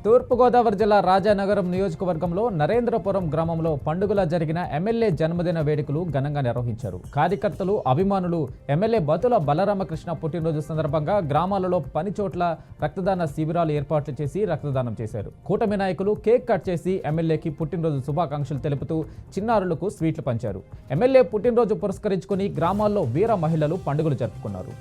తూర్పుగోదావరి జిల్లా రాజానగరం నియోజకవర్గంలో నరేంద్రపురం గ్రామంలో పండుగలా జరిగిన ఎమ్మెల్యే జన్మదిన వేడుకలు ఘనంగా నిర్వహించారు. కార్యకర్తలు, అభిమానులు ఎమ్మెల్యే బతుల బలరామకృష్ణ పుట్టినరోజు సందర్భంగా గ్రామాలలో పని చోట్ల రక్తదాన శిబిరాలు ఏర్పాట్లు చేసి రక్తదానం చేశారు. కూటమి నాయకులు కేక్ కట్ చేసి ఎమ్మెల్యేకి పుట్టినరోజు శుభాకాంక్షలు తెలుపుతూ చిన్నారులకు స్వీట్లు పంచారు. ఎమ్మెల్యే పుట్టినరోజు పురస్కరించుకుని గ్రామాల్లో వీర మహిళలు పండుగలు జరుపుకున్నారు.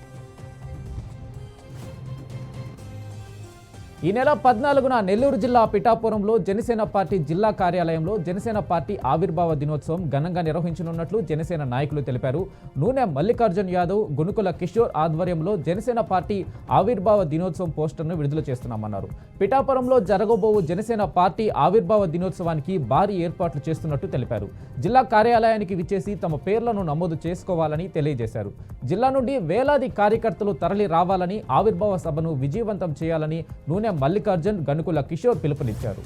ఈ నెల 14న నెల్లూరు జిల్లా పిఠాపురంలో జనసేన పార్టీ జిల్లా కార్యాలయంలో జనసేన పార్టీ ఆవిర్భావ దినోత్సవం ఘనంగా నిర్వహించనున్నట్లు జనసేన నాయకులు తెలిపారు. నూనె మల్లికార్జున్ యాదవ్, గునుకుల కిషోర్ ఆధ్వర్యంలో జనసేన పార్టీ ఆవిర్భావ దినోత్సవం పోస్టర్ను విడుదల చేస్తున్నామన్నారు. పిఠాపురంలో జరగబోవు జనసేన పార్టీ ఆవిర్భావ దినోత్సవానికి భారీ ఏర్పాట్లు చేస్తున్నట్టు తెలిపారు. జిల్లా కార్యాలయానికి విచ్చేసి తమ పేర్లను నమోదు చేసుకోవాలని తెలియజేశారు. జిల్లా నుండి వేలాది కార్యకర్తలు తరలి రావాలని, ఆవిర్భావ సభను విజయవంతం చేయాలని నూనె మల్లికార్జున్, గనుకుల కిషోర్ పిలుపునిచ్చారు.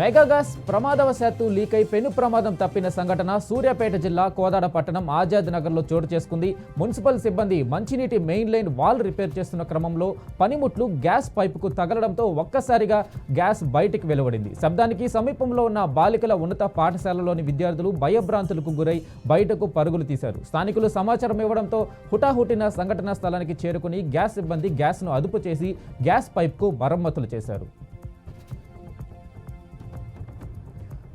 మెగా గ్యాస్ ప్రమాదవశాత్తు లీకై పెను ప్రమాదం తప్పిన సంఘటన సూర్యాపేట జిల్లా కోదాడ పట్టణం ఆజాద్ నగర్లో చోటు చేసుకుంది. మున్సిపల్ సిబ్బంది మంచినీటి మెయిన్ లైన్ వాల్ రిపేర్ చేస్తున్న క్రమంలో పనిముట్లు గ్యాస్ పైపుకు తగలడంతో ఒక్కసారిగా గ్యాస్ బయటికి వెలువడింది. శబ్దానికి సమీపంలో ఉన్న బాలికల ఉన్నత పాఠశాలలోని విద్యార్థులు భయభ్రాంతులకు గురై బయటకు పరుగులు తీశారు. స్థానికులు సమాచారం ఇవ్వడంతో హుటాహుటిన సంఘటనా స్థలానికి చేరుకుని గ్యాస్ సిబ్బంది గ్యాస్ను అదుపు చేసి గ్యాస్ పైప్కు మరమ్మతులు చేశారు.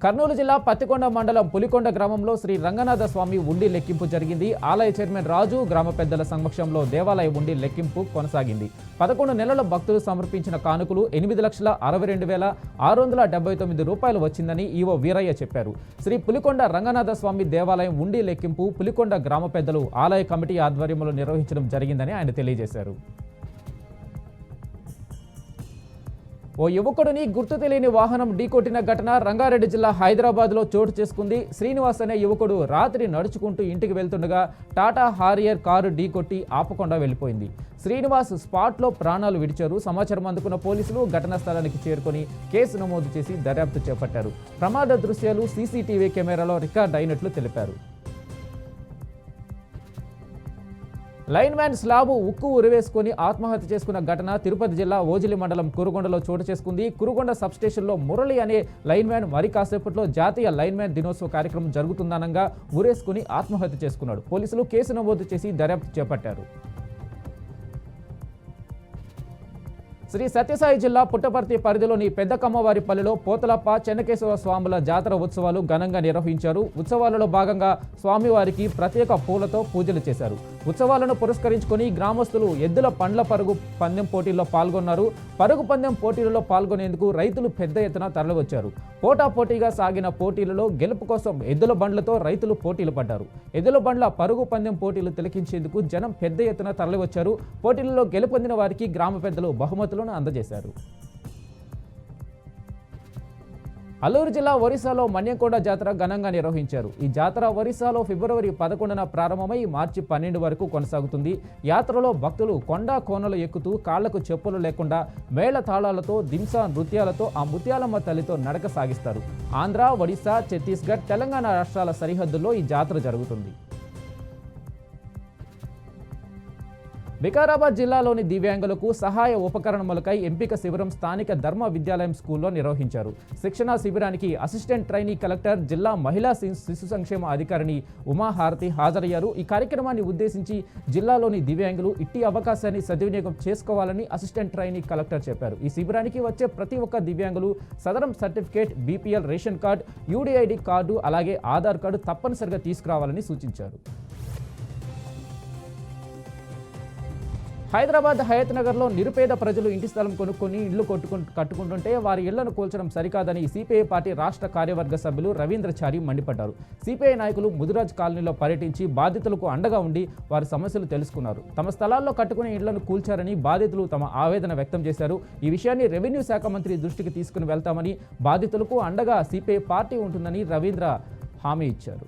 కర్నూలు జిల్లా పత్తికొండ మండలం పులికొండ గ్రామంలో శ్రీ రంగనాథ స్వామి ఉండి లెక్కింపు జరిగింది. ఆలయ చైర్మన్ రాజు, గ్రామ పెద్దల సమక్షంలో దేవాలయ ఉండి లెక్కింపు కొనసాగింది. 11 నెలల భక్తులు సమర్పించిన కానుకలు 8,62,679 రూపాయలు వచ్చిందని ఈవో వీరయ్య చెప్పారు. శ్రీ పులికొండ రంగనాథ స్వామి దేవాలయం ఉండి లెక్కింపు పులికొండ గ్రామ పెద్దలు, ఆలయ కమిటీ ఆధ్వర్యంలో నిర్వహించడం జరిగిందని ఆయన తెలియజేశారు. ఓ యువకుడిని గుర్తు తెలియని వాహనం ఢీకొట్టిన ఘటన రంగారెడ్డి జిల్లా హైదరాబాద్లో చోటు చేసుకుంది. శ్రీనివాస్ అనే యువకుడు రాత్రి నడుచుకుంటూ ఇంటికి వెళ్తుండగా టాటా హారియర్ కారు ఢీకొట్టి ఆపకుండా వెళ్లిపోయింది. శ్రీనివాస్ స్పాట్లో ప్రాణాలు విడిచారు. సమాచారం అందుకున్న పోలీసులు ఘటనా స్థలానికి చేరుకొని కేసు నమోదు చేసి దర్యాప్తు చేపట్టారు. ప్రమాద దృశ్యాలు సీసీటీవీ కెమెరాలో రికార్డ్ అయినట్లు తెలిపారు. లైన్ మ్యాన్ స్లాబు ఉక్కు ఉరివేసుకుని ఆత్మహత్య చేసుకున్న ఘటన తిరుపతి జిల్లా ఓజిలి మండలం కురుగొండలో చోటు చేసుకుంది. కురుగొండ సబ్స్టేషన్లో మురళి అనే లైన్ మ్యాన్ మరి కాసేపట్లో జాతీయ లైన్ మ్యాన్ దినోత్సవ కార్యక్రమం జరుగుతుందనంగా ఉరేసుకుని ఆత్మహత్య చేసుకున్నాడు. పోలీసులు కేసు నమోదు చేసి దర్యాప్తు చేపట్టారు. శ్రీ సత్యసాయి జిల్లా పుట్టపర్తి పరిధిలోని పెద్ద కమ్మవారిపల్లిలో పోతలప్ప, చెన్నకేశవ స్వాముల జాతర ఉత్సవాలు ఘనంగా నిర్వహించారు. ఉత్సవాలలో భాగంగా స్వామివారికి ప్రత్యేక పూలతో పూజలు చేశారు. ఉత్సవాలను పురస్కరించుకొని గ్రామస్తులు ఎద్దుల పండ్ల పరుగు పందెం పోటీల్లో పాల్గొన్నారు. పరుగు పందెం పోటీలలో పాల్గొనేందుకు రైతులు పెద్ద ఎత్తున తరలివచ్చారు. పోటాపోటీగా సాగిన పోటీలలో గెలుపు కోసం ఎద్దుల బండ్లతో రైతులు పోటీలు పడ్డారు. ఎద్దుల బండ్ల పరుగు పందెం పోటీలు తిలకించేందుకు జనం పెద్ద ఎత్తున తరలివచ్చారు. పోటీలలో గెలుపొందిన వారికి గ్రామ పెద్దలు బహుమతులను అందజేశారు. అల్లూరు జిల్లా ఒరిస్సాలో మన్యంకొండ జాతర ఘనంగా నిర్వహించారు. ఈ జాతర ఒరిస్సాలో ఫిబ్రవరి 11న ప్రారంభమై మార్చి 12 వరకు కొనసాగుతుంది. యాత్రలో భక్తులు కొండ కోనలు ఎక్కుతూ కాళ్లకు చెప్పులు లేకుండా మేళ తాళాలతో, దింసా నృత్యాలతో ఆ ముత్యాలమ్మ తల్లితో నడక సాగిస్తారు. ఆంధ్ర, ఒడిశా, ఛత్తీస్గఢ్, తెలంగాణ రాష్ట్రాల సరిహద్దుల్లో ఈ జాతర జరుగుతుంది. వికారాబాద్ జిల్లాలోని దివ్యాంగులకు సహాయ ఉపకరణములకై ఎంపిక శిబిరం స్థానిక ధర్మ విద్యాలయం స్కూల్లో నిర్వహించారు. శిక్షణా శిబిరానికి అసిస్టెంట్ ట్రైనీ కలెక్టర్, జిల్లా మహిళా శిశు సంక్షేమ అధికారిని ఉమాహారతి హాజరయ్యారు. ఈ కార్యక్రమాన్ని ఉద్దేశించి జిల్లాలోని దివ్యాంగులు ఇట్టి అవకాశాన్ని సద్వినియోగం చేసుకోవాలని అసిస్టెంట్ ట్రైనీ కలెక్టర్ చెప్పారు. ఈ శిబిరానికి వచ్చే ప్రతి ఒక్క దివ్యాంగులు Sadaram certificate, BPL ration card, UDID card, అలాగే ఆధార్ కార్డు తప్పనిసరిగా తీసుకురావాలని సూచించారు. హైదరాబాద్ హయత్ నగర్లో నిరుపేద ప్రజలు ఇంటి స్థలం కొనుక్కొని ఇళ్లు కట్టుకుంటుంటే వారి ఇళ్లను కూల్చడం సరికాదని సిపిఐ పార్టీ రాష్ట్ర కార్యవర్గ సభ్యులు రవీంద్రచారి మండిపడ్డారు. సిపిఐ నాయకులు ముదిరాజ్ కాలనీలో పర్యటించి బాధితులకు అండగా ఉండి వారి సమస్యలు తెలుసుకున్నారు. తమ స్థలాల్లో కట్టుకునే ఇళ్లను కూల్చారని బాధితులు తమ ఆవేదన వ్యక్తం చేశారు. ఈ విషయాన్ని రెవెన్యూ శాఖ మంత్రి దృష్టికి తీసుకుని వెళ్తామని, బాధితులకు అండగా సిపిఐ పార్టీ ఉంటుందని రవీంద్ర హామీ ఇచ్చారు.